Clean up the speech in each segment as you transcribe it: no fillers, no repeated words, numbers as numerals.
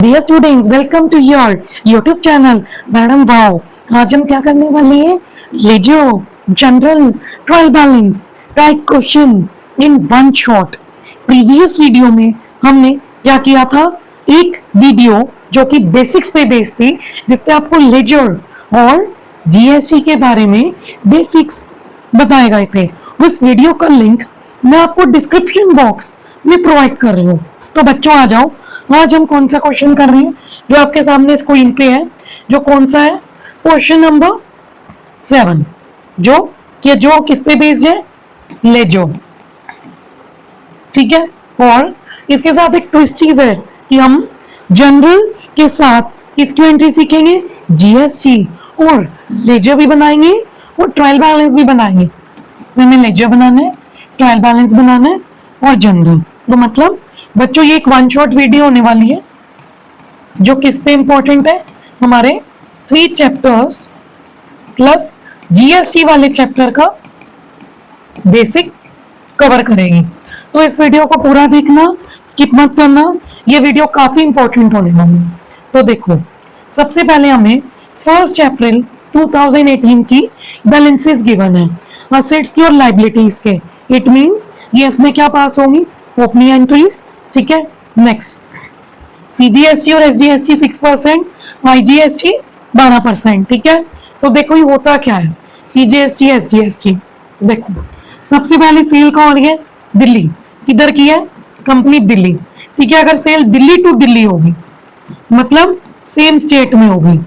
Dear students, welcome to your YouTube channel madam wow. आज हम क्या करने वाले हैं? लेजो जनरल ट्रायल बैलेंस का एक question in one shot. Previous video में हमने क्या किया था? एक वीडियो जो कि बेसिक्स पे बेस्ड थी, जिसपे आपको लेजर और जीएसटी के बारे में बेसिक्स बताए गए थे। उस वीडियो का लिंक मैं आपको डिस्क्रिप्शन बॉक्स में प्रोवाइड कर रही हूँ। तो बच्चों आ जाओ, आज हम कौन सा क्वेश्चन कर रहे हैं जो आपके सामने स्क्रीन पे है। जो कौन सा है? क्वेश्चन नंबर 7, जो किस पे बेस्ड है? लेजो। ठीक है। और इसके साथ एक ट्विस्ट चीज है कि हम जनरल के साथ किसकी एंट्री सीखेंगे? जीएसटी, और लेजर भी बनाएंगे और ट्रायल बैलेंस भी बनाएंगे। इसमें हमें लेजर बनाना है, ट्रायल बैलेंस बनाना है और जनरल। तो मतलब बच्चों ये एक वन शॉट वीडियो होने वाली है जो किस पे इंपॉर्टेंट है? हमारे 3 चैप्टर्स प्लस जीएसटी वाले चैप्टर का बेसिक कवर करेगी। तो इस वीडियो को पूरा देखना, स्किप मत करना, ये वीडियो काफी इंपॉर्टेंट होने वाली है। तो देखो, सबसे पहले हमें 1 अप्रैल 2018 की बैलेंसेस गिवन है, असेट्स की और लाइबिलिटीज के। इट मींस ये इसमें क्या पास होगी? Opening entries. ठीक है। नेक्स्ट, सीजीएसटी और एसजीएसटी 6%, आईजीएसटी 12%। ठीक है। तो देखो ये होता क्या है सीजीएसटी एसजीएसटी। देखो, सबसे पहले सेल कौन है? दिल्ली। किधर की है? कंपनी दिल्ली। ठीक है। अगर सेल दिल्ली टू दिल्ली होगी मतलब सेम स्टेट में होगी,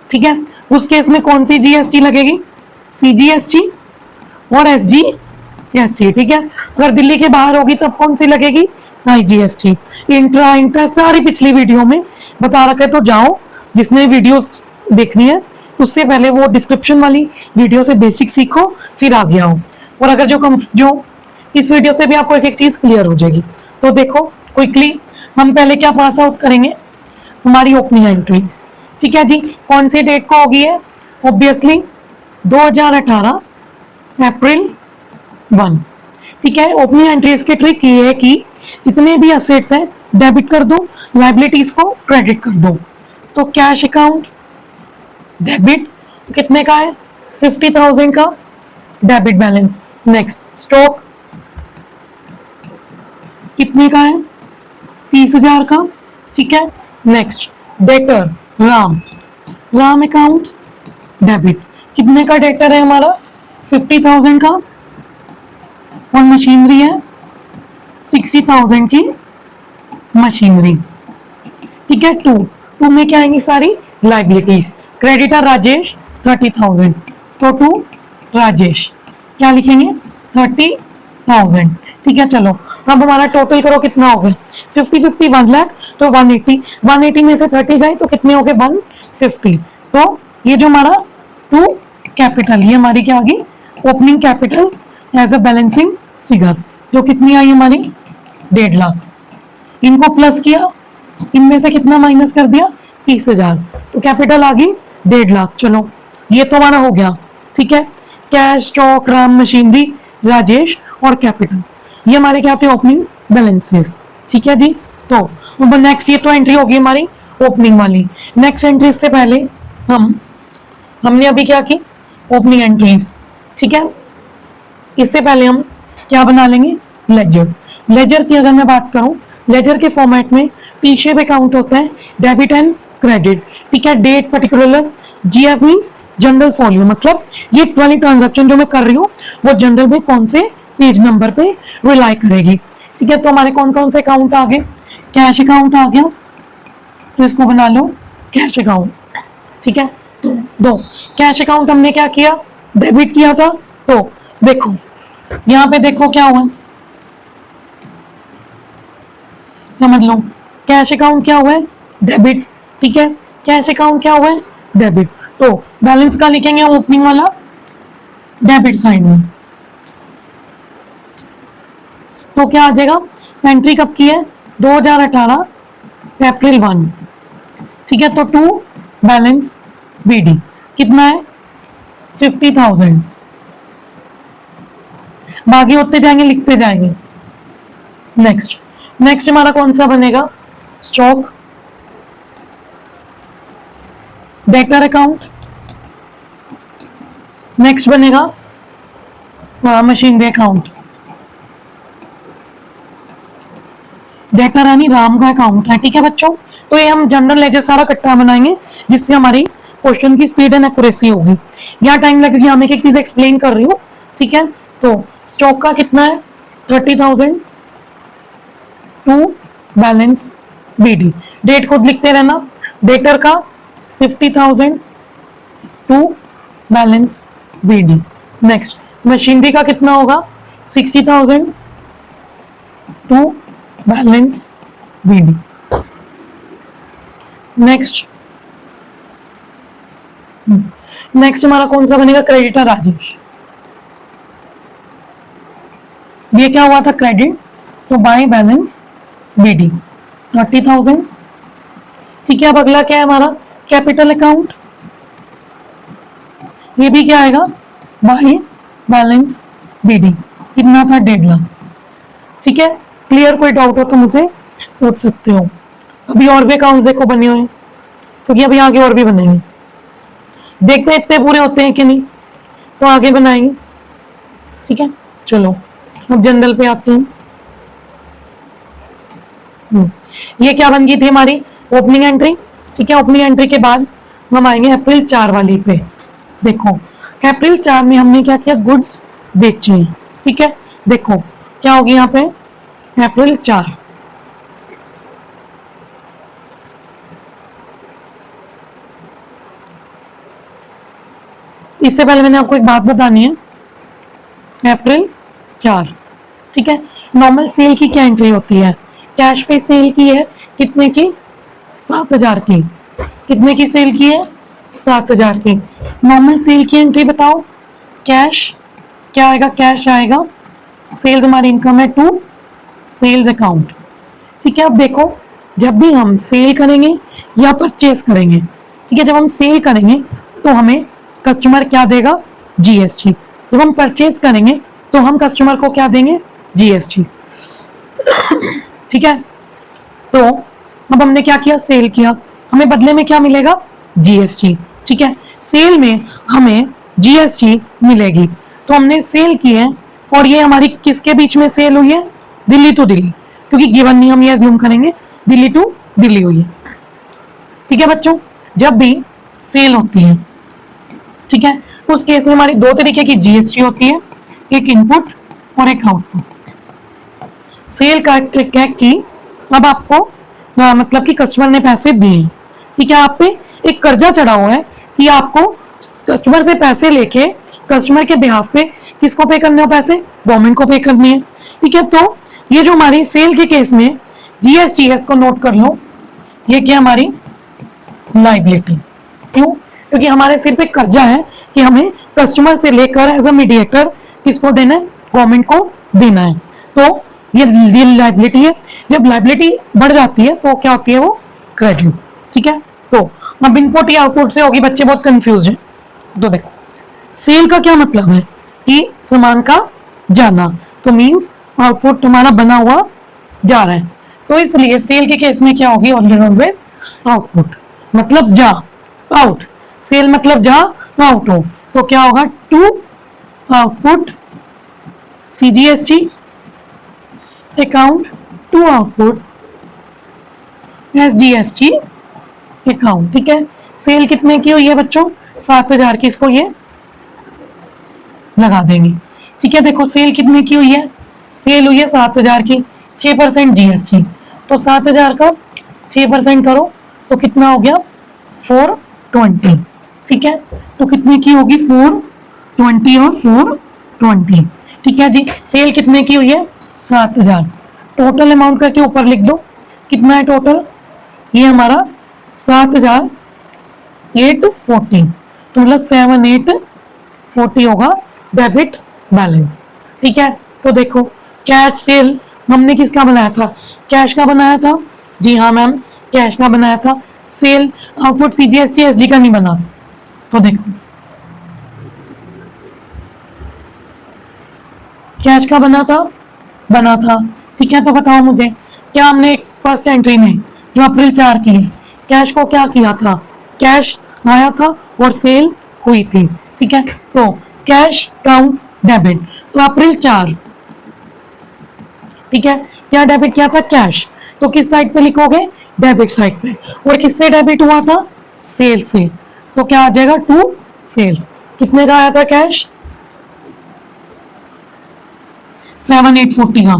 ठीक है, उस केस में कौन सी जीएसटी लगेगी? सीजीएसटी और एसजीएसटी। ठीक है। अगर दिल्ली के बाहर होगी तब कौन सी लगेगी? आईजीएसटी। इंट्रा सारी पिछली वीडियो में बता रखा है, तो जाओ, जिसने वीडियो देखनी है उससे पहले वो डिस्क्रिप्शन वाली वीडियो से बेसिक सीखो, फिर आगे आओ। और अगर जो इस वीडियो से भी आपको एक एक चीज क्लियर हो जाएगी। तो देखो क्विकली हम पहले क्या पास आउट करेंगे? हमारी ओपनिंग एंट्रीज। ठीक है जी। कौन सी डेट को होगी है? ऑब्वियसली 2018 अप्रैल 1। ठीक है। ओपनिंग एंट्रीज की ट्रिक ये है कि जितने भी असेट्स हैं डेबिट कर दो, लाइबिलिटीज को क्रेडिट कर दो। तो कैश अकाउंट डेबिट कितने का है? 50,000 का डेबिट बैलेंस। नेक्स्ट, स्टॉक कितने का है? 30,000 का। ठीक है। Next, debtor Ram account debit. कितने का डेटर है हमारा? 50,000 का। और मशीनरी है 60,000 की मशीनरी। ठीक है। टू में क्या आएंगी? सारी लाइबिलिटीज। क्रेडिटर राजेश 30,000, तो टू राजेश क्या लिखेंगे? 30,000। ठीक है। चलो अब हमारा टोटल करो, कितना हो गया? 50-50 1 लाख, तो 180 में से 30 गए तो कितने हो गए? 150। तो ये जो हमारा टू कैपिटल, ये हमारी क्या होगी? Opening capital as a balancing figure, जो कितनी आई हमारी? 1.5 लाख। इनको प्लस किया, इनमें से कितना माइनस कर दिया? 30,000, तो कैपिटल आ गई 1.5 लाख। चलो ये तो हमारा हो गया। ठीक है। Cash, stock, Ram, machinery, Rajesh और कैपिटल, ये हमारे क्या थे? Opening balances. ठीक है जी। तो नेक्स्ट, ये तो एंट्री होगी हमारी ओपनिंग वाली। नेक्स्ट एंट्री से पहले हमने अभी क्या की? Opening entries. ठीक है। इससे पहले हम क्या बना लेंगे? लेजर। लेजर की अगर मैं बात करूं, लेजर के फॉर्मेट में टी शेप अकाउंट होता है, डेबिट एंड क्रेडिट। ठीक है। Date, particulars, GF means general folio, मतलब ये वाली ट्रांजैक्शन जो मैं कर रही हूँ वो जनरल में कौन से पेज नंबर पे रिलाई करेगी। ठीक है। तो हमारे कौन कौन से अकाउंट आ गए? कैश अकाउंट आ गया, तो इसको बना लो कैश अकाउंट। ठीक है। दो कैश अकाउंट हमने क्या किया? डेबिट किया था। तो देखो यहाँ पे देखो क्या हुआ, समझ लो। कैश अकाउंट क्या हुआ है? डेबिट। ठीक है। कैश अकाउंट क्या हुआ है? डेबिट। तो बैलेंस का लिखेंगे ओपनिंग वाला डेबिट साइड में। तो क्या आ जाएगा? एंट्री कब की है? 2018 अप्रैल 1। ठीक है। तो टू बैलेंस बीडी कितना है? 50,000। बाकी होते जाएंगे, लिखते जाएंगे। नेक्स्ट हमारा कौन सा बनेगा? स्टॉक, डेटर अकाउंट, नेक्स्ट बनेगा मशीनरी अकाउंट। डेटर यानी राम का अकाउंट है, ठीक है बच्चों। तो ये हम जनरल लेजर सारा इकट्ठा बनाएंगे जिससे हमारी क्वेश्चन की स्पीड एंड एक्यूरेसी होगी। यहाँ टाइम लगेगा, हम एक एक चीज एक्सप्लेन कर रही हूँ, ठीक है। तो स्टॉक का कितना है 30,000 टू बैलेंस बीडी, डेट खुद लिखते रहना। डेटर का 50,000 to balance BD. Next machinery का कितना होगा 60,000 टू बैलेंस बीडी। नेक्स्ट हमारा कौन सा बनेगा क्रेडिटर राजेश। ये क्या हुआ था क्रेडिट, तो बाय बैलेंस बीडी 30,000, ठीक है। अब अगला क्या है हमारा कैपिटल अकाउंट, ये भी क्या आएगा बाय बैलेंस बीडी, कितना था 1.5 लाख, ठीक है। क्लियर, कोई डाउट हो तो मुझे पूछ सकते हो। अभी और भी अकाउंट देखो बने हुए हैं, क्योंकि अभी आगे और भी बनेंगे, देखते हैं इतने पूरे होते हैं कि नहीं, तो आगे बनाएंगे, ठीक है। चलो अब जनरल पे आते हैं। ये क्या बन गई थी हमारी ओपनिंग एंट्री, ठीक है। ओपनिंग एंट्री के बाद हम आएंगे अप्रैल 4 वाली पे। देखो अप्रैल 4 में हमने क्या किया, गुड्स बेचे, ठीक है। देखो क्या होगी यहाँ पे अप्रैल 4, इससे पहले मैंने आपको एक बात बतानी है। अप्रैल 4, ठीक है। नॉर्मल सेल की क्या एंट्री होती है, कैश पे सेल की है कितने की 7,000 की, कितने की सेल की है 7,000 की। नॉर्मल सेल की एंट्री बताओ, कैश क्या आएगा, कैश आएगा, सेल्स हमारी इनकम है टू सेल्स अकाउंट, ठीक है। अब देखो जब भी हम सेल करेंगे या परचेज करेंगे, ठीक है, जब हम सेल करेंगे तो हमें कस्टमर क्या देगा जीएसटी, जब हम परचेज करेंगे तो हम कस्टमर को क्या देंगे जीएसटी, ठीक है। तो अब हमने क्या किया सेल किया, हमें बदले में क्या मिलेगा जीएसटी, ठीक है। सेल में हमें जीएसटी मिलेगी, तो हमने सेल की है और ये हमारी किसके बीच में सेल हुई है, दिल्ली टू दिल्ली, क्योंकि गिवन नहीं हम ये अज्यूम करेंगे दिल्ली टू दिल्ली हुई है, ठीक है बच्चों। जब भी सेल होती है, ठीक है, उस केस में हमारी दो तरीके की जीएसटी होती है, एक इनपुट और एक आउटपुट। सेल का ट्रिक है कि अब आपको मतलब कि कस्टमर ने पैसे दिए, ठीक है, आप पे एक कर्जा चढ़ा हुआ है कि आपको कस्टमर से पैसे लेके कस्टमर के बिहाफ पे किसको पे करने हो पैसे, गवर्नमेंट को पे करनी है, ठीक है। तो ये जो हमारी सेल के केस में जीएसटीएस को नोट कर लो, ये क्या हमारी लायबिलिटी, क्यों, क्योंकि हमारे सिर पे कर्जा है कि हमें कस्टमर से लेकर एज अ मीडिएटर किसको देना है, गवर्नमेंट को देना है, तो ये लायबिलिटी है। जब लायबिलिटी बढ़ जाती है तो क्या होती है वो क्रेडिट, ठीक है। तो अब इनपुट या आउटपुट से होगी, बच्चे बहुत कंफ्यूज हैं। तो देखो सेल का क्या मतलब है कि सामान का जाना, तो मींस आउटपुट तुम्हारा बना हुआ जा रहा है, तो इसलिए सेल के केस में क्या होगी ऑलवेज आउटपुट, मतलब जा आउट, सेल मतलब जा आउट हो, तो क्या होगा to output CGST account to output SGST account, ठीक है। सेल कितने की हुई है बच्चों 7,000 की, इसको ये लगा देंगे, ठीक है। देखो सेल कितने की हुई है, सेल हुई है 7,000 की, 6% जीएसटी, तो 7,000 का 6% करो तो कितना हो गया 420, ठीक है। तो कितने की होगी 420 और 420, ठीक है जी। सेल कितने की हुई है 7,000, टोटल अमाउंट करके ऊपर लिख दो कितना है टोटल, ये हमारा 7,840, तो मतलब 7,840 होगा डेबिट बैलेंस, ठीक है। तो देखो कैश सेल हमने किसका बनाया था, कैश का बनाया था, जी हाँ मैम कैश का बनाया था। सेल आउटपुट सीजीएसटी एसजी का नहीं बना, तो देखो कैश का बना था, ठीक है। तो बताओ मुझे क्या हमने फर्स्ट एंट्री में जो अप्रैल 4 की है। कैश को क्या किया था, कैश आया था और सेल हुई थी, ठीक है। तो कैश काउंट डेबिट, तो अप्रैल 4, ठीक है, क्या डेबिट किया था, कैश। तो किस साइड पे लिखोगे, डेबिट साइड पे। और किससे डेबिट हुआ था, सेल से। तो क्या आ जाएगा, टू सेल्स। कितने का आया था कैश, 7,840 का।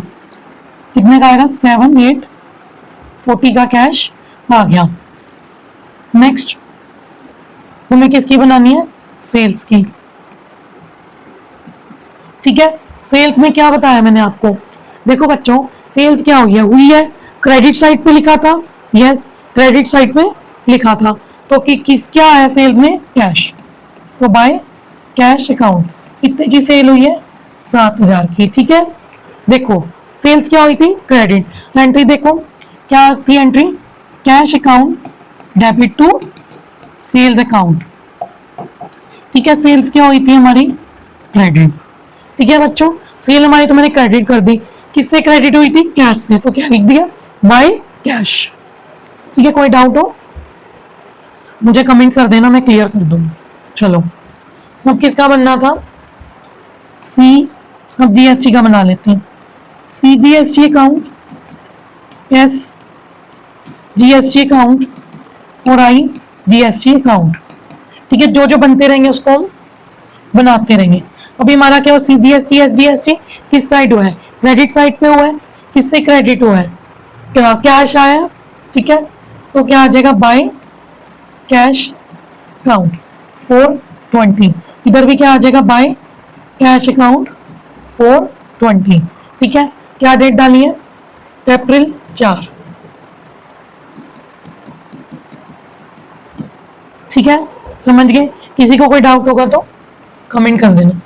कितने का आएगा, 7,840 का कैश आ गया। नेक्स्ट हमें किसकी बनानी है, सेल्स की, ठीक है। सेल्स में क्या बताया मैंने आपको, देखो बच्चों, सेल्स क्या हुई है क्रेडिट साइड पे लिखा था, यस क्रेडिट साइड पे लिखा था। तो कि किस क्या है सेल्स में, कैश। तो बाय कैश अकाउंट कितने की सेल हुई है, 7,000 की, ठीक है। देखो सेल्स क्या हुई थी, क्रेडिट। एंट्री देखो क्या थी entry, cash account debit to sales account, ठीक है। सेल्स क्या हुई थी हमारी, क्रेडिट, ठीक है बच्चों। सेल हमारी तो मैंने क्रेडिट कर दी, किससे क्रेडिट हुई थी, कैश से। तो क्या लिख दिया, बाय कैश, ठीक है। कोई डाउट हो मुझे कमेंट कर देना, मैं क्लियर कर दूंगा। चलो अब किसका बनना था, सी, अब जीएसटी का बना लेते हैं। C GST account, S GST account और आई जीएसटी अकाउंट, ठीक है। जो जो बनते रहेंगे उसको हम बनाते रहेंगे। अभी हमारा क्या, सी जीएसटी एस जीएसटी किस साइड हुआ है, क्रेडिट साइड पे हुआ है। किससे क्रेडिट हुआ है, क्या कैश आया, ठीक है। तो क्या आ जाएगा, बाय कैश अकाउंट 420। इधर भी क्या आ जाएगा, बाय कैश अकाउंट 420, ठीक है। क्या डेट डाली है, अप्रैल 4, ठीक है। समझ गए, किसी को कोई डाउट होगा तो कमेंट कर देना।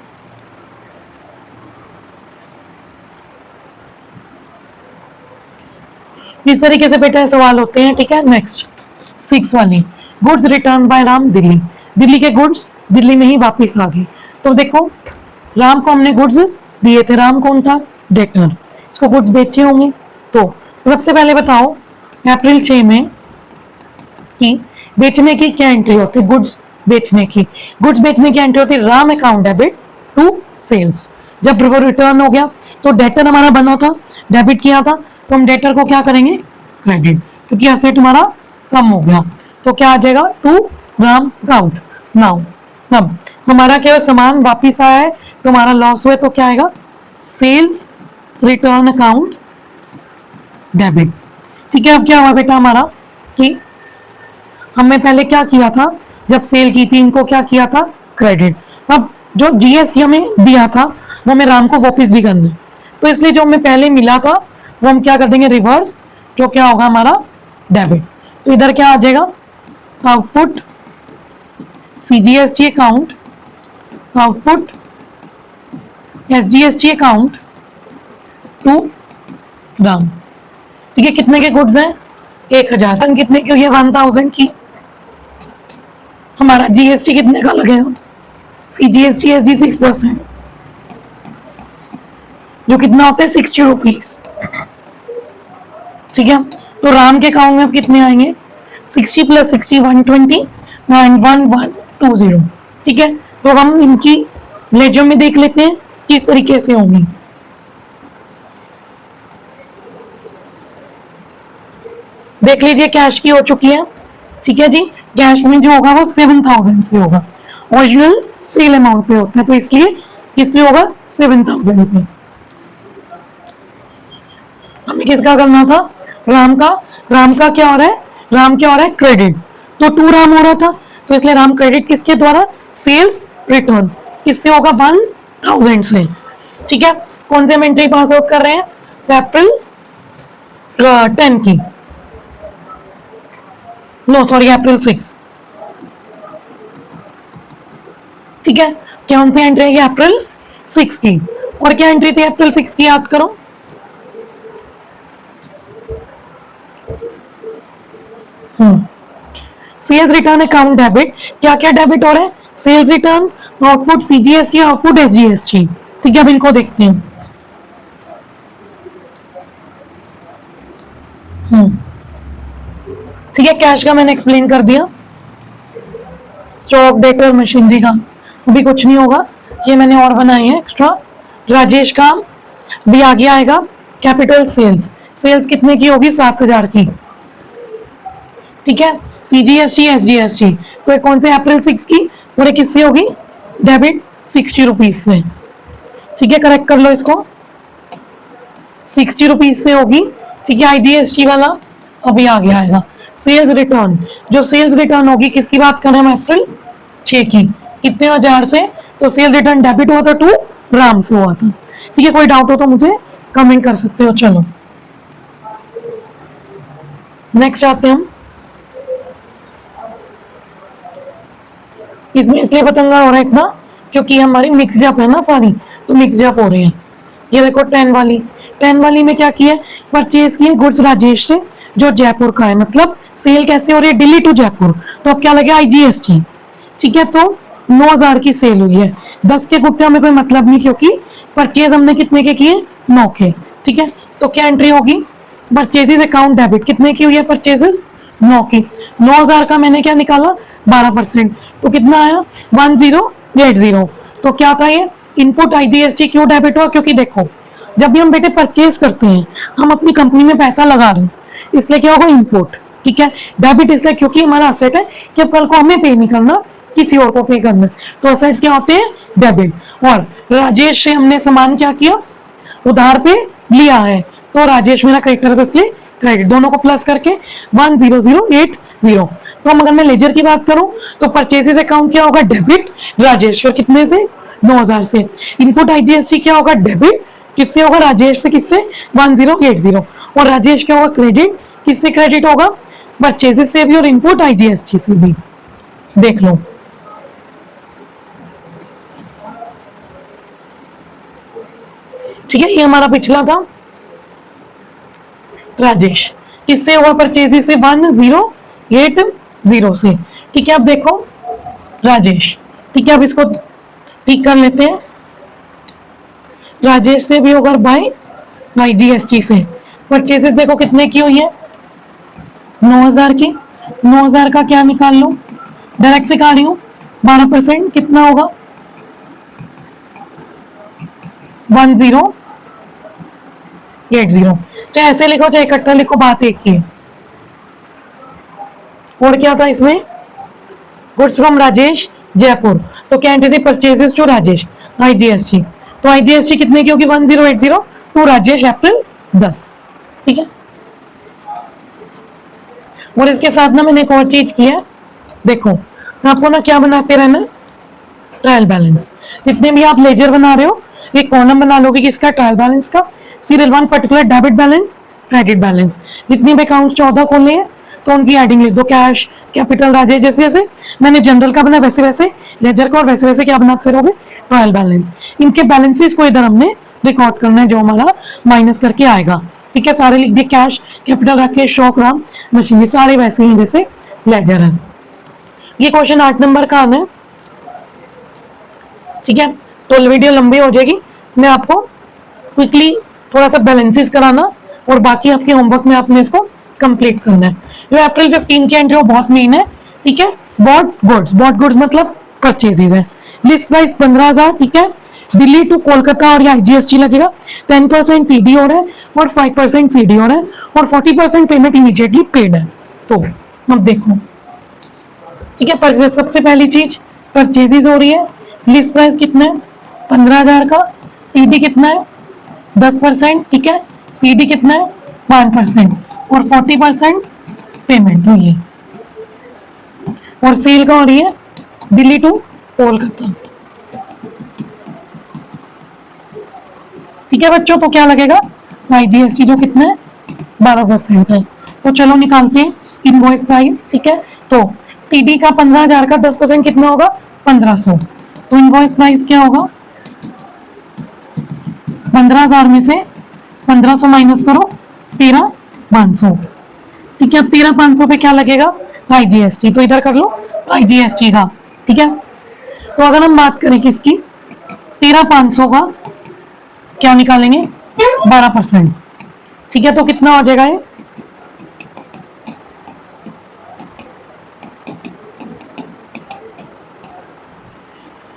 इस तरीके से बेटा सवाल होते हैं, ठीक है। नेक्स्ट 6 वाली, goods return by Ram Delhi. Delhi के गुड्स दिल्ली में ही वापस आ गए। तो देखो राम को हमने गुड्स दिए थे, राम कौन था, डेटनर, इसको गुड्स बेचे होंगे। तो सबसे पहले बताओ अप्रैल 6 में कि बेचने की क्या एंट्री होती है, गुड्स बेचने की। गुड्स बेचने की एंट्री होती है Ram account debit to sales. जब वो रिटर्न हो गया तो डेटर हमारा बना था, डेबिट किया था, तो हम डेटर को क्या करेंगे, क्रेडिट, क्योंकि एसेट हमारा कम हो गया। तो क्या आ जाएगा, टू राम अकाउंट। नाउ अब हमारा क्या सामान वापिस आया है तो हमारा लॉस हुआ, तो क्या आएगा, सेल्स रिटर्न अकाउंट डेबिट, ठीक है। अब क्या हुआ बेटा हमारा कि हमने पहले क्या किया था, जब सेल की थी इनको क्या किया था, क्रेडिट। अब जो जीएसटी हमें दिया था वो हमें राम को वापस भी करना है, तो इसलिए जो हमें पहले मिला था वो हम क्या कर देंगे, रिवर्स, जो क्या होगा हमारा डेबिट। तो इधर क्या आ जाएगा, output CGST account, output SGST account to Ram, ठीक है। कितने के गुड्स हैं, 1,000। कितने की हुई है, 1,000 की। हमारा जीएसटी कितने का लगेगा, सीजीएसटी एसडी 6%, जो कितना होता है, 60 रुपीज, ठीक है। तो राम के अकाउंट में अब कितने आएंगे, 60 + 60 120 एंड 1120, ठीक है। तो हम इनकी लेजर में देख लेते हैं किस तरीके से होंगी। देख लीजिए कैश की हो चुकी है, ठीक है जी। कैश में जो होगा वो 7,000 से होगा, ओरिजिनल सेल अमाउंट पे होता है, तो इसलिए किसमें होगा, 7,000 पे। हमें किसका करना था, राम का। राम का क्या हो रहा है, राम क्या हो रहा है, क्रेडिट। तो टू राम हो रहा था, तो इसलिए राम क्रेडिट किसके द्वारा, सेल्स रिटर्न, किससे होगा, 1,000 से, ठीक है। कौन से हम एंट्री पास आउट कर रहे हैं, अप्रैल 10 की, नो सॉरी अप्रैल 6, ठीक है। कौन सी एंट्री है, अप्रैल 6 की। और क्या एंट्री थी अप्रैल 6 की, याद करो, सेल्स रिटर्न अकाउंट डेबिट। क्या क्या डेबिट हो रहा है, sales return, output CGST, output SGST, ठीक है। अब इनको देखते हैं। ठीक है, कैश का मैंने एक्सप्लेन कर दिया, स्टॉक डेटर मशीनरी का अभी कुछ नहीं होगा, ये मैंने और बनाए हैं एक्स्ट्रा। राजेश का भी आगे आएगा। कैपिटल सेल्स, सेल्स कितने की होगी? 7,000 की। ठीक है, सीजीएसटी एसजीएसटी तो कौन से? अप्रैल 6 की, और ये किससे होगी? डेबिट 60 रुपीज से। ठीक है, करेक्ट कर लो इसको, 60 रुपीज से होगी। ठीक है, आईजीएसटी वाला अभी आगे आएगा। सेल्स रिटर्न, जो सेल्स रिटर्न होगी किसकी बात कर रहे हैं हम? अप्रैल 6 की। कितने हजार से? तो सेल रिटर्न डेबिट हुआ था 2 राम से हुआ था। ठीक है, कोई डाउट हो तो मुझे कमेंट कर सकते हो। चलो नेक्स्ट आते हैं हम। इसमें इसलिए पतंगा हो रहा है इतना क्योंकि हमारी मिक्स अप है ना सारी, तो मिक्स अप हो रही है। ये देखो 10 वाली में क्या किया? परचेज किए गुड्स राजेश से जो जयपुर का है, मतलब सेल कैसे हो रही है? दिल्ली टू जयपुर, तो अब क्या लगेगा? आईजीएसटी। ठीक है, तो 9,000 की सेल हुई है। 10 के कुत्ते हमें कोई मतलब नहीं क्योंकि परचेज हमने कितने के किए? 9 के। ठीक है, तो क्या एंट्री होगी? परचेजेस अकाउंट डेबिट कितने की हुई है? परचेजेस 9 की। 9,000 का मैंने क्या निकाला? 12%, तो कितना आया? 1080। तो क्या था ये? इनपुट आईजीएसटी क्यों डेबिट हुआ? क्योंकि देखो जब भी हम बेटे परचेज करते हैं हम अपनी कंपनी में पैसा लगा रहे हैं, इसलिए क्या होगा? इनपुट। ठीक है, डेबिट इसलिए क्योंकि हमारा असेट है कि अब कल को हमें पे नहीं करना, किसी और को पे करना, तो असेट्स क्या होते हैं? डेबिट। और राजेश से हमने सामान क्या किया? उधार पे लिया है, तो राजेश मेरा क्रेडिटर है, इसलिए क्रेडिट। दोनों को प्लस करके 10080। तो हम अगर मैं लेजर की बात करूं तो परचेजेस अकाउंट क्या होगा? डेबिट राजेश, और कितने से? 9,000 से। इनपुट आईजीएसटी क्या होगा? डेबिट, किससे होगा? राजेश से। किससे? 1080। और राजेश क्या होगा? क्रेडिट, किससे क्रेडिट होगा? परचेजेस से भी और इनपुट आईजीएसटी से भी। देख लो, ठीक है, ये हमारा पिछला था। राजेश किससे हुआ? परचेजेस से 1080 से। ठीक है, अब देखो राजेश। ठीक है, अब इसको ठीक कर लेते हैं। राजेश से भी होगा बाय आईजीएसटी से। परचेजेस देखो कितने की हुई है? 9,000 की। 9,000 का क्या निकाल लो? डायरेक्ट से खा रही हूँ, 12% कितना होगा? 1080। चाहे ऐसे लिखो चाहे इकट्ठा लिखो, बात एक ही है। और क्या था इसमें? गुड्स फ्रॉम राजेश जयपुर, तो क्या एंट्री थी? Purchases to Rajesh IGST. तो आईजीएसटी कितने की होगी? 1080 टू राजेश अप्रैल 10। ठीक है, और इसके साथ ना मैंने एक और चीज की है। देखो आपको ना क्या बनाते रहना? Trial balance. जितने भी आप लेजर बना रहे हो एक कॉलम बना लोगे किसका? ट्रायल बैलेंस का। Serial 1 particular debit balance, credit balance. जितने भी अकाउंट 14 खोलने हैं तो उनकी एडिंग लिख दो। कैश, कैपिटल, राजेश, जैसे जैसे मैंने जनरल का बनाया वैसे वैसे लेजर का, और वैसे वैसे क्या बनाते रहोगे? Trial balance. इनके बैलेंसेस को इधर हमने रिकॉर्ड करना है जो हमारा माइनस करके आएगा। ठीक है, सारे लिख दिए। कैश, कैपिटल रख के, शॉक, राम, मशीनरी, सारे वैसे ही जैसे लेजर है। ये क्वेश्चन 8 नंबर का आना है। ठीक है, तो वीडियो लंबी हो जाएगी। मैं आपको क्विकली थोड़ा सा बैलेंसेस कराना और बाकी आपके होमवर्क में आपने इसको कंप्लीट करना है। जो अप्रैल 15 की एंट्री वो बहुत मेन है। ठीक है, बॉट गुड्स, बॉट गुड्स मतलब परचेजेज है। List price 15,000। ठीक है, दिल्ली टू कोलकाता और यहाँ जीएसटी लगेगा। 10% टीडी हो रहा है और 5% सीडी हो रहा है और 40% पेमेंट इमीडिएटली पेड है। तो अब देखो, ठीक है, पर सबसे पहली चीज परचेजेज हो रही है। लिस्ट प्राइस कितना है? 15,000 का। टीडी कितना है? 10%। ठीक है, सीडी कितना है? 5% और 40% पेमेंट हुई है। और सेल का हो रही है दिल्ली टू कोलकाता। ठीक है बच्चों, तो क्या लगेगा? आईजीएसटी जो कितना है? 12% है। तो चलो निकालते हैं इनवॉइस प्राइस। ठीक है, तो टीडी का 15,000 का 10% कितना होगा? 1,500। तो इनवॉइस प्राइस क्या होगा? 15,000 में से 1,500 माइनस करो, 13,500। ठीक है, अब 13,500 पे क्या लगेगा? आईजीएसटी। तो इधर कर लो आईजीएसटी का। ठीक है, तो अगर हम बात करें किसकी? 13,500 का क्या निकालेंगे? 12%। ठीक है, तो कितना हो जाएगा ये?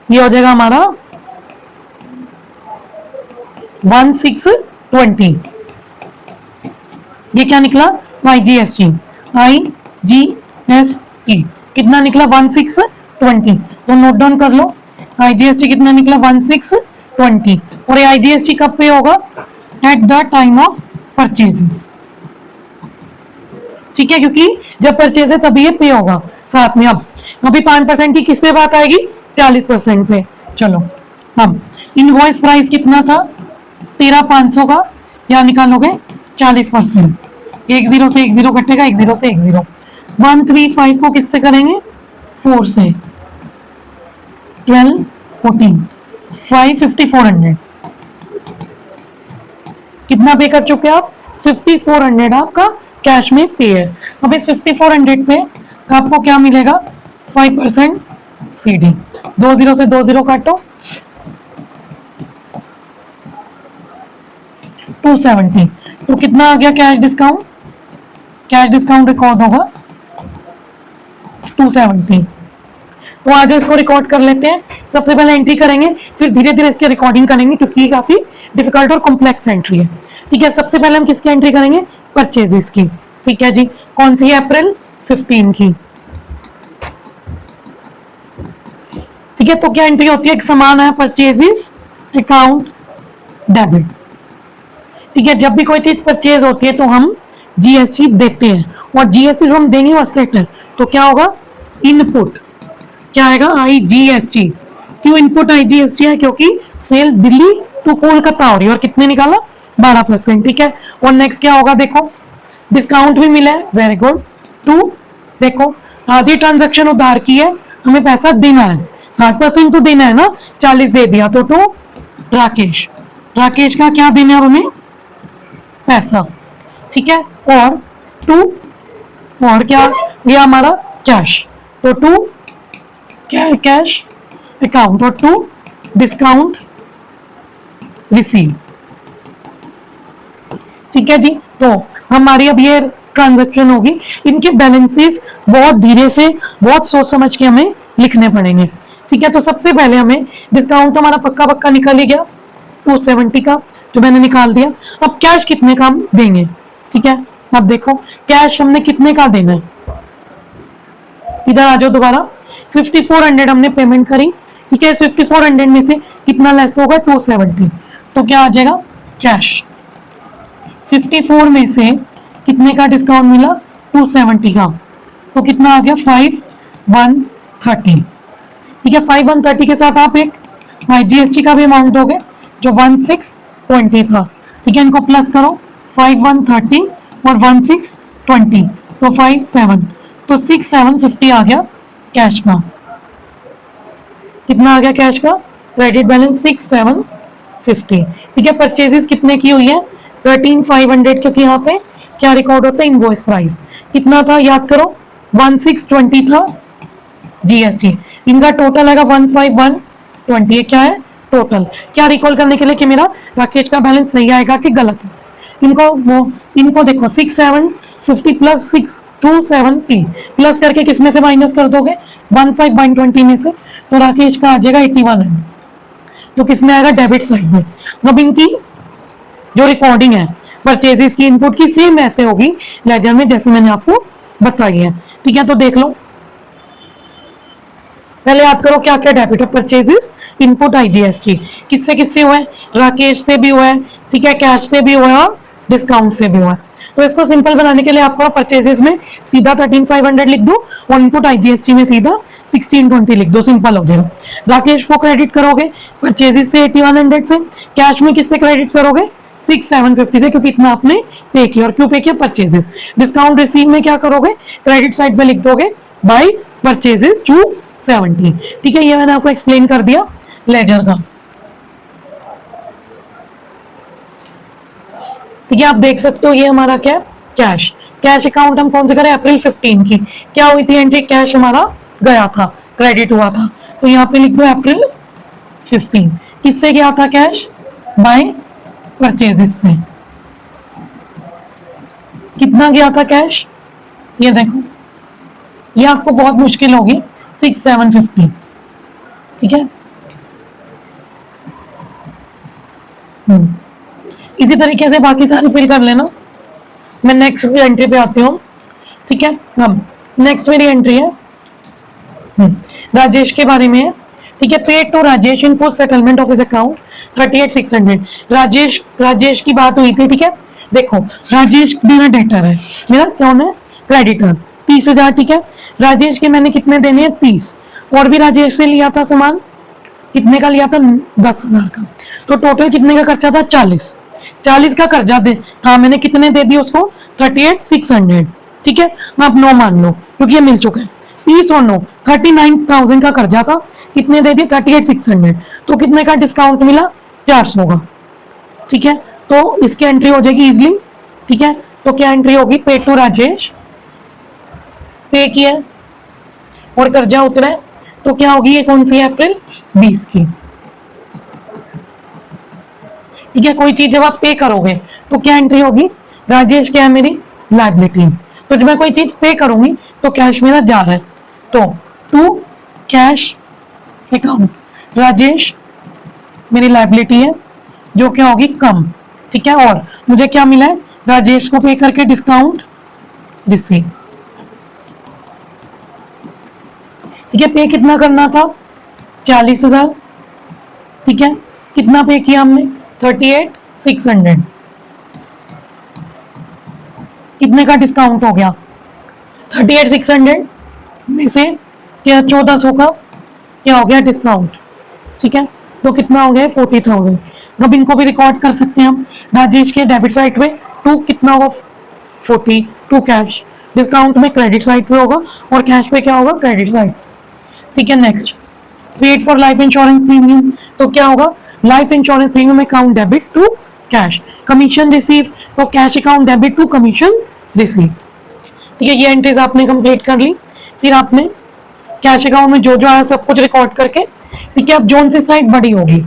ये हो जाएगा हमारा 1620। ये क्या निकला? IGST। IGST कितना निकला? 1620। तो नोट डाउन कर लो, IGST कितना निकला? 1620। और ये IGST कब पे होगा? At the time of purchases. ठीक है, क्योंकि जब परचेज है तभी ये पे होगा साथ में। अब अभी 5% की किस पे बात आएगी? 40% पे। चलो, अब इनवॉइस प्राइस कितना था? 13,500 का। क्या निकालोगे? 40%। एक जीरो से एक जीरो कटेगा, एक जीरो से एक जीरो। 135 को किससे करेंगे? 4 से। 12, 14, 5,5400। कितना पे कर चुके आप? 5,400 आपका कैश में पे है। अब इस 5,400 पे आपको क्या मिलेगा? 5% CD। 2 जीरो से 2 जीरो काटो, 270। तो कितना आ गया cash discount? Cash discount record होगा 270। तो आज इसको रिकॉर्ड कर लेते हैं। सबसे पहले एंट्री करेंगे, फिर धीरे धीरे इसकी रिकॉर्डिंग करेंगे, क्योंकि ये काफी डिफिकल्ट और कॉम्प्लेक्स एंट्री है। ठीक है, सबसे पहले हम किसकी एंट्री करेंगे? परचेजेस की। ठीक है जी, कौन सी है? अप्रैल 15 की। ठीक है, तो क्या एंट्री होती है? एक समान है, परचेजेस अकाउंट डेबिट। ठीक है, जब भी कोई चीज परचेज होती है तो हम GST देते हैं, और GST जो हम देंगे वो असेट है, तो क्या होगा? इनपुट। क्या आएगा? IGST। क्यों इनपुट IGST है? क्योंकि सेल दिल्ली टू कोलकाता हो रही है, और कितने निकाला? 12%। ठीक है, और नेक्स्ट क्या होगा? देखो, डिस्काउंट भी मिला है, वेरी गुड। 2, देखो आधी ट्रांजैक्शन उधार की है, हमें पैसा देना है, 60% तो देना है ना, 40 दे दिया। तो 2 राकेश, राकेश का क्या देना है हमें? पैसा। ठीक है, और 2, और क्या ये हमारा? कैश। तो 2 क्या है? Cash account. और 2 डिस्काउंट रिसीव। ठीक है जी, तो हमारी अब ये ट्रांजैक्शन होगी। इनके बैलेंसेस बहुत धीरे से, बहुत सोच समझ के हमें लिखने पड़ेंगे। ठीक है, तो सबसे पहले हमें डिस्काउंट तो हमारा पक्का पक्का निकल ही गया, 270 का, जो मैंने निकाल दिया। अब कैश कितने का हम देंगे? ठीक है, अब देखो कैश हमने कितने का देना है। इधर आ जाओ दोबारा। 5,400 हमने पेमेंट करी। ठीक है, 5,400 में से कितना लेस होगा? 270। तो क्या आ जाएगा? कैश। 54 में से कितने का डिस्काउंट मिला? 270 का। तो कितना आ गया? 5,130। ठीक है, 5,130 के साथ आप एक IGST का भी अमाउंट दोगे, जो 1,620 था। ठीक है, इनको प्लस करो, 5,130 और 1,620, तो 57, तो 6,750 आ गया कैश का। कितना आ गया कैश का? Credit balance 6,750। ठीक है, परचेजेस कितने की हुई है? 13,500, क्योंकि यहाँ पे क्या रिकॉर्ड होता है? Invoice price. कितना था? याद करो, 1,620 था GST। इनका टोटल आएगा 1,5,120। क्या है टोटल? क्या रिकॉल करने के लिए कि मेरा राकेश का बैलेंस सही आएगा कि गलत है। इनको देखो, 6,750 प्लस 6,270 प्लस करके किसमें से माइनस कर दोगे? 1,5,120 में से। तो राकेश का आ जाएगा 8100, तो किसमें आएगा? डेबिट साइड में। अब इनकी जो रिकॉर्डिंग है परचेजेस की, इनपुट की, सेम ऐसे होगी लेजर में जैसे मैंने आपको बताई है। ठीक है, तो देख लो, पहले याद करो क्या क्या डेबिट है। Purchases, input, IGST। किससे किससे हुआ है? राकेश से भी हुआ है, ठीक है, कैश से भी हुआ है, और डिस्काउंट से भी हुआ है। तो इसको सिंपल बनाने के लिए आपको परचेजेस में सीधा 13,500 लिख दो, और इनपुट IGST में सीधा 1620 लिख दो, सिंपल हो जाएगा। राकेश को क्रेडिट करोगे परचेजेस से 8100 से, कैश में किससे क्रेडिट करोगे? 6,750 से, क्योंकि इतना आपने पे किया। और क्यों पे किया? परचेजेस। डिस्काउंट रिसीव में क्या करोगे? क्रेडिट साइड में लिख दोगे बाय परचेजेस 270। ठीक है, ये मैंने आपको एक्सप्लेन कर दिया लेजर का। ठीक है, आप देख सकते हो ये हमारा क्या? कैश। कैश अकाउंट हम कौन से करें? अप्रैल 15 की। क्या हुई थी एंट्री? कैश हमारा गया था, क्रेडिट हुआ था, तो यहाँ पे लिख दो अप्रैल 15। किससे गया था कैश? बाय परचेजेस से। कितना गया था कैश? ये देखो, ये आपको बहुत मुश्किल होगी, 6,750। ठीक है, इसी तरीके से बाकी सारे फिल कर लेना। मैं नेक्स्ट एंट्री पे आती हूँ, ठीक है। हम नेक्स्ट मेरी एंट्री है राजेश के बारे में है, ठीक है। Paid to Rajesh in full settlement of his account 38,600। Rajesh की बात हुई थी, ठीक है। देखो राजेश मेरा डेटर है, मेरा कौन है, क्रेडिटर, 30,000, ठीक है। राजेश के मैंने कितने देने हैं, 30। और भी राजेश से लिया था सामान, कितने का लिया था, 10,000 का। तो टोटल कितने का खर्चा था, 40 का कर्जा दे हाँ मैंने कितने दे दिए उसको, 38,600, ठीक है। आप 9 मान लो क्योंकि ये मिल चुका है। 30 और 9 39,000 का कर्जा था, कितने दे दिए, 38,600। तो कितने का डिस्काउंट मिला, 400 का, ठीक है। तो इसकी एंट्री हो जाएगी इजिली, ठीक है। तो क्या एंट्री होगी, पे टू राजेश, पे किया और कर्जा उतरा है, तो क्या होगी, ये कौन सी है, अप्रैल 20 की, ठीक है। कोई चीज जब आप पे करोगे तो क्या एंट्री होगी, राजेश क्या है, मेरी लायबिलिटी। तो जब मैं कोई चीज पे करूंगी तो कैश मेरा जा रहा है, तो टू कैश अकाउंट, राजेश मेरी लायबिलिटी है जो क्या होगी, कम, ठीक है। और मुझे क्या मिला है, राजेश को पे करके डिस्काउंट रिसीव, ठीक है। पे कितना करना था, 40,000, ठीक है। कितना पे किया हमने, 38,600। कितने का डिस्काउंट हो गया, 38,600 में से क्या 1400 का क्या हो गया डिस्काउंट, ठीक है। तो कितना हो गया, 40,000। अब इनको भी रिकॉर्ड कर सकते हैं हम। राजेश के डेबिट साइड पे टू कितना होगा, 40, टू कैश, डिस्काउंट में क्रेडिट साइड पे होगा और कैश पे क्या होगा, क्रेडिट साइड, ठीक है। Next, paid for life insurance premium, तो क्या होगा, life insurance premium account debit to cash, commission receive, तो cash account debit to commission receive, ठीक है। ये एंट्रीज आपने कंप्लीट कर ली। फिर आपने कैश अकाउंट में जो जो आया सब कुछ रिकॉर्ड करके, ठीक है। अब जोन से साइड बड़ी होगी,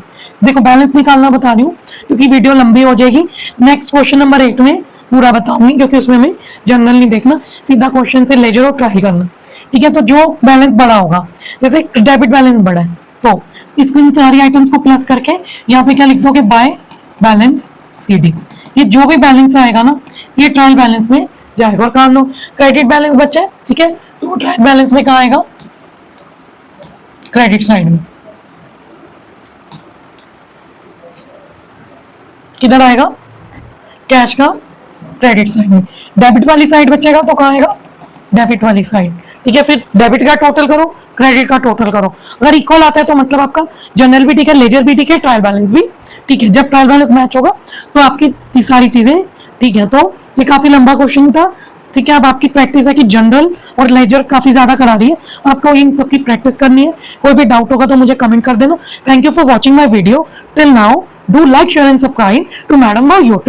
देखो बैलेंस निकालना बता रही हूँ क्योंकि वीडियो लंबी हो जाएगी। नेक्स्ट क्वेश्चन नंबर 8 में पूरा बताऊंगी क्योंकि उसमें मैं जनरल नहीं देखना, सीधा क्वेश्चन से लेजर और ट्राई करना, ठीक है। तो जो बैलेंस बड़ा होगा, जैसे डेबिट बैलेंस बड़ा है तो इसको इन सारी आइटम्स को प्लस करके यहाँ पे क्या लिख दोगे, बाय बैलेंस CD। ये जो भी बैलेंस आएगा ना ये ट्रायल बैलेंस में जाएगा। और काम लो, क्रेडिट बैलेंस बचा है, ठीक है। तो ट्रायल बैलेंस में कहाँ आएगा, क्रेडिट साइड में, किधर आएगा, कैश का क्रेडिट साइड में। डेबिट वाली साइड बचेगा तो कहाँ आएगा, डेबिट वाली साइड, ठीक है। फिर डेबिट का टोटल करो, क्रेडिट का टोटल करो, अगर इक्वल आता है तो मतलब आपका जनरल भी ठीक है, लेजर भी ठीक है, ट्रायल बैलेंस भी ठीक है। जब ट्रायल बैलेंस मैच होगा तो आपकी सारी चीजें ठीक है। तो ये काफी लंबा क्वेश्चन था, ठीक है। अब आपकी प्रैक्टिस है कि जनरल और लेजर काफी ज्यादा करा रही है, आपको इन सब की प्रैक्टिस करनी है। कोई भी डाउट होगा तो मुझे कमेंट कर देना। Thank you for watching my video till now. Do like, share and subscribe to madam YouTube.